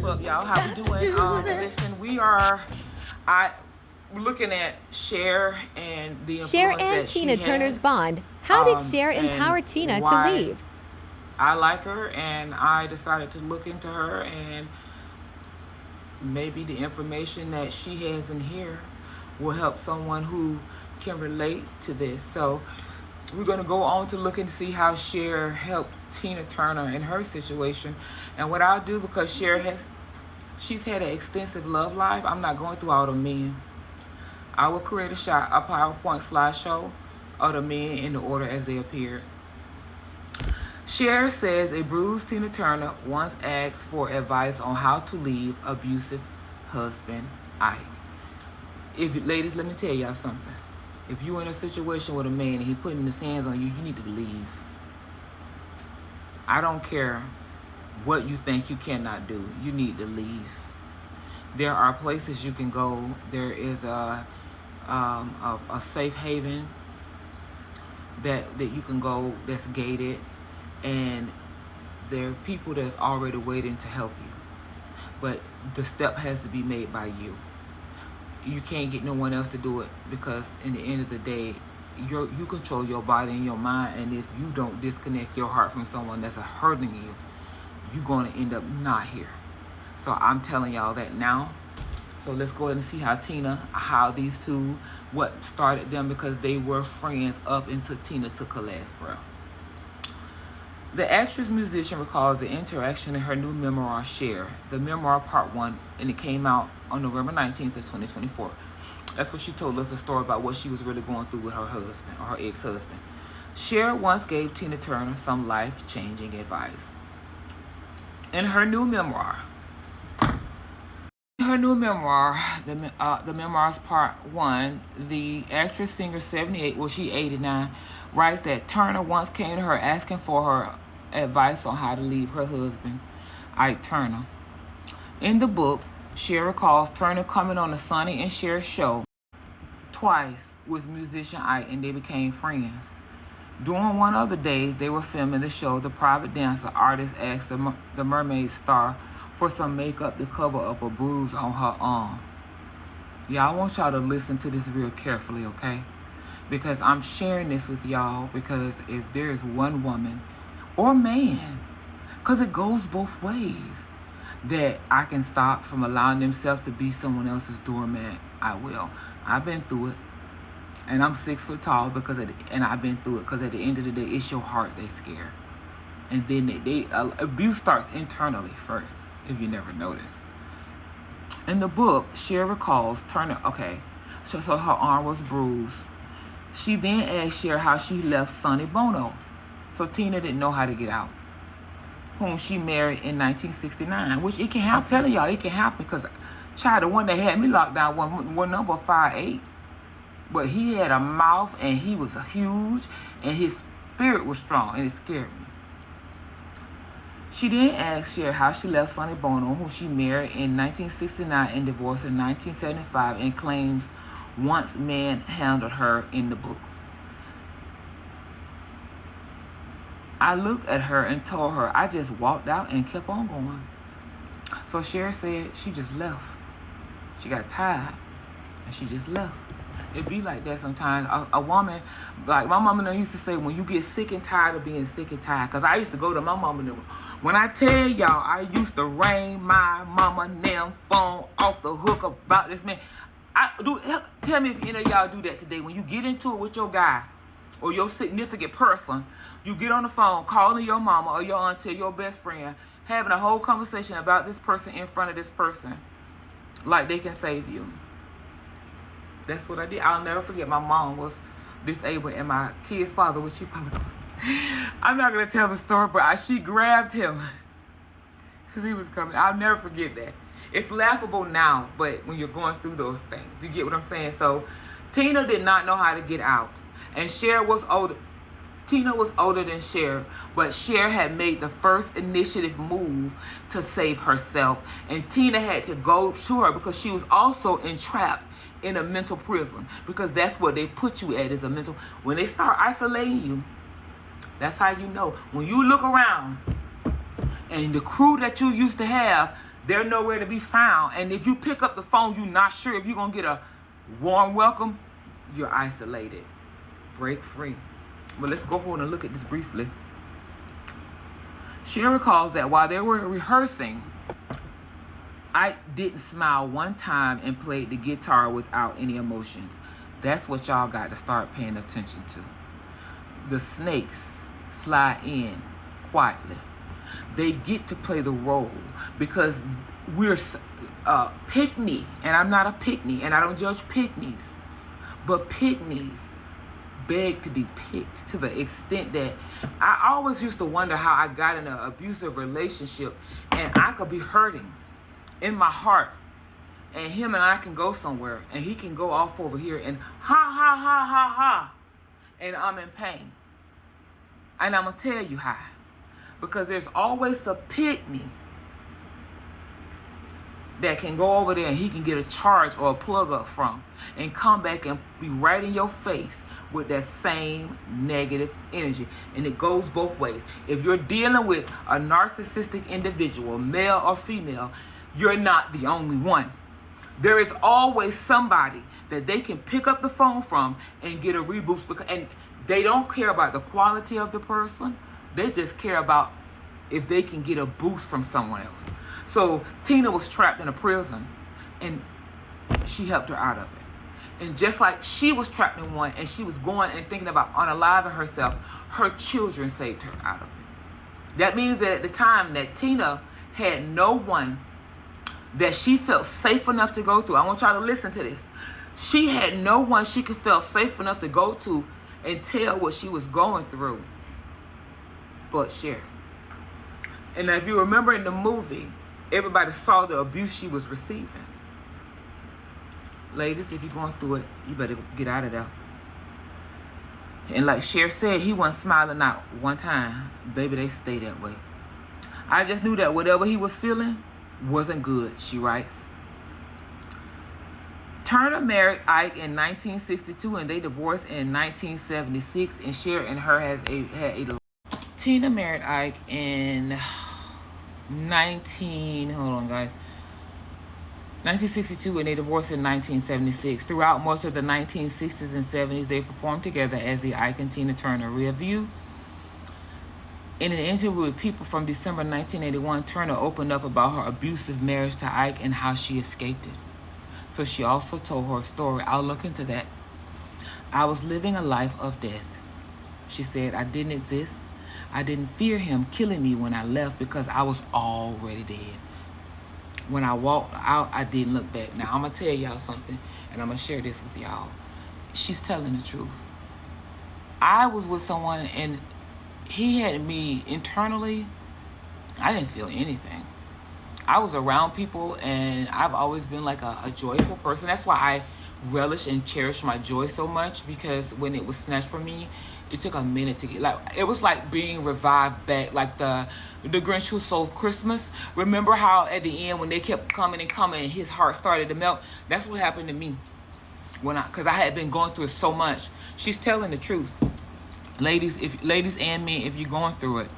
up, y'all? How we doing? Listen, we're looking at Cher and the Cher influence and that she Tina Turners has, Bond. How did Cher and empower Tina to why leave? I like her, and I decided to look into her, and maybe the information that she has in here will help someone who can relate to this. So we're going to go on to look and see how Cher helped Tina Turner in her situation. And what I'll do, because she's had an extensive love life, I'm not going through all the men. I will create a PowerPoint slideshow of the men in the order as they appeared. Cher says a bruised Tina Turner once asked for advice on how to leave abusive husband Ike. Ladies, let me tell y'all something. If you're in a situation with a man and he's putting his hands on you, you need to leave. I don't care what you think you cannot do. You need to leave. There are places you can go. There is a safe haven that you can go that's gated, and there are people that's already waiting to help you. But the step has to be made by you. You can't get no one else to do it, because in the end of the day, you control your body and your mind, and if you don't disconnect your heart from someone that's hurting you, you're going to end up not here. So I'm telling y'all that now. So let's go ahead and see how these two, what started them, because they were friends up until Tina took her last breath. The actress-musician recalls the interaction in her new memoir, Cher, the memoir part 1, and it came out on November 19th of 2024. That's what she told us, the story about what she was really going through with her husband, or her ex-husband. Cher once gave Tina Turner some life-changing advice. In her new memoir, the memoirs part 1, the actress singer 78, well, she 89, writes that Turner once came to her asking for her advice on how to leave her husband, Ike Turner. In the book, Cher recalls Turner coming on the Sonny and Cher show twice with musician Ike, and they became friends. During one of the days they were filming the show, the private dancer artist asked the Mermaid star for some makeup to cover up a bruise on her arm. Y'all, I want y'all to listen to this real carefully, okay? Because I'm sharing this with y'all, because if there is one woman or man, because it goes both ways, that I can stop from allowing themselves to be someone else's doormat, I will. I've been through it, and I'm 6 foot tall and I've been through it, because at the end of the day, it's your heart they scare. And then abuse starts internally first, if you never notice. In the book, Cher recalls Turner, so her arm was bruised. She then asked Cher how she left Sonny Bono. So Tina didn't know how to get out, whom she married in 1969, which it can happen. I'm telling y'all, it can happen, because the one that had me locked down one number 5'8", but he had a mouth, and he was huge, and his spirit was strong, and it scared me. She then asked Cher how she left Sonny Bono, who she married in 1969 and divorced in 1975, and claims once manhandled her in the book. I looked at her and told her I just walked out and kept on going. So Cher said she just left. She got tired and she just left. It be like that sometimes. A woman, like my mama used to say, when you get sick and tired of being sick and tired, because I used to go to my mama. When I tell y'all, I used to ring my mama damn phone off the hook about this man. Tell me if any of y'all do that today. When you get into it with your guy or your significant person, you get on the phone calling your mama or your auntie or your best friend, having a whole conversation about this person in front of this person, like they can save you. That's what I did. I'll never forget, my mom was disabled, and my kid's father was, I'm not going to tell the story, but she grabbed him because he was coming. I'll never forget that. It's laughable now, but when you're going through those things, do you get what I'm saying? So Tina did not know how to get out, and Cher was older. Tina was older than Cher, but Cher had made the first initiative move to save herself, and Tina had to go to her because she was also entrapped in a mental prison, because that's what they put you at, is a mental. When they start isolating you, that's how you know. When you look around and the crew that you used to have They're nowhere to be found. And if you pick up the phone, you're not sure if you're going to get a warm welcome, you're isolated. Break free. But let's go on and look at this briefly. Cher recalls that while they were rehearsing, Ike didn't smile one time and played the guitar without any emotions. That's what y'all got to start paying attention to. The snakes slide in quietly. They get to play the role because we're pick-me, and I'm not a pick-me, and I don't judge pick-me's, but pick-me's beg to be picked to the extent that I always used to wonder how I got in an abusive relationship and I could be hurting in my heart, and him and I can go somewhere and he can go off over here and ha, and I'm in pain. And I'm going to tell you how. Because there's always a pick-me that can go over there and he can get a charge or a plug up from and come back and be right in your face with that same negative energy. And it goes both ways. If you're dealing with a narcissistic individual, male or female, you're not the only one. There is always somebody that they can pick up the phone from and get a reboost, and they don't care about the quality of the person. They just care about if they can get a boost from someone else. So Tina was trapped in a prison and she helped her out of it. And just like she was trapped in one and she was going and thinking about unaliving herself, her children saved her out of it. That means that at the time that Tina had no one that she felt safe enough to go to. I want y'all to listen to this. She had no one she could feel safe enough to go to and tell what she was going through but Cher. And if you remember in the movie, everybody saw the abuse she was receiving. Ladies, if you're going through it, you better get out of there. And like Cher said, he wasn't smiling out one time. Baby, they stay that way. I just knew that whatever he was feeling wasn't good, she writes. Turner married Ike in 1962 and they divorced in 1976, and Cher and her had a Tina married Ike in 1962 and they divorced in 1976. Throughout most of the 1960s and 70s, they performed together as the Ike and Tina Turner Revue. In an interview with People from December 1981, Turner opened up about her abusive marriage to Ike and how she escaped it. So she also told her story. I'll look into that. I was living a life of death. She said, I didn't exist. I didn't fear him killing me when I left because I was already dead. When I walked out, I didn't look back. Now, I'm going to tell y'all something, and I'm going to share this with y'all. She's telling the truth. I was with someone, and he had me internally. I didn't feel anything. I was around people, and I've always been like a joyful person. That's why I relish and cherish my joy so much, because when it was snatched from me, it took a minute to get, like, it was like being revived back, like the Grinch Who Stole Christmas. Remember how at the end when they kept coming and coming and his heart started to melt? That's what happened to me because I had been going through it so much. She's telling the truth. Ladies and men, if you're going through it,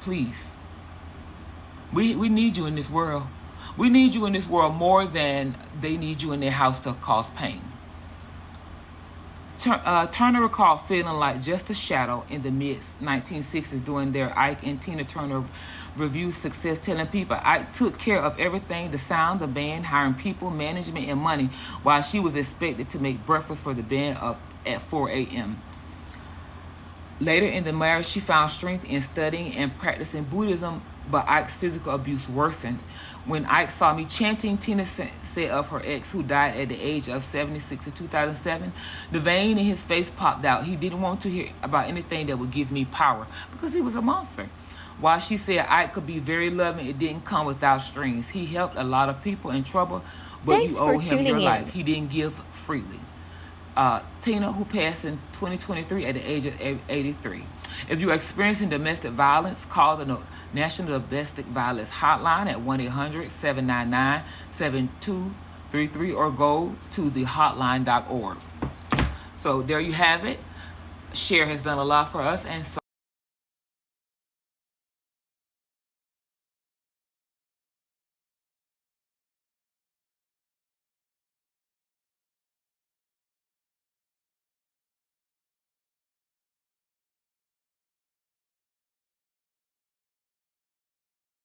please, we need you in this world. We need you in this world more than they need you in their house to cause pain. Turner recalled feeling like just a shadow in the mid-1960s during their Ike and Tina Turner Revue success, telling people Ike took care of everything, the sound, the band, hiring people, management, and money, while she was expected to make breakfast for the band up at 4 a.m. Later in the marriage, she found strength in studying and practicing Buddhism, but Ike's physical abuse worsened. When Ike saw me chanting, Tina said of her ex, who died at the age of 76 in 2007, the vein in his face popped out. He didn't want to hear about anything that would give me power because he was a monster. While she said Ike could be very loving, it didn't come without strings. He helped a lot of people in trouble, but you owe him your life. He didn't give freely. Tina, who passed in 2023 at the age of 83. If you're experiencing domestic violence, call the National Domestic Violence Hotline at 1-800-799-7233 or go to thehotline.org. So there you have it. Cher has done a lot for us, and so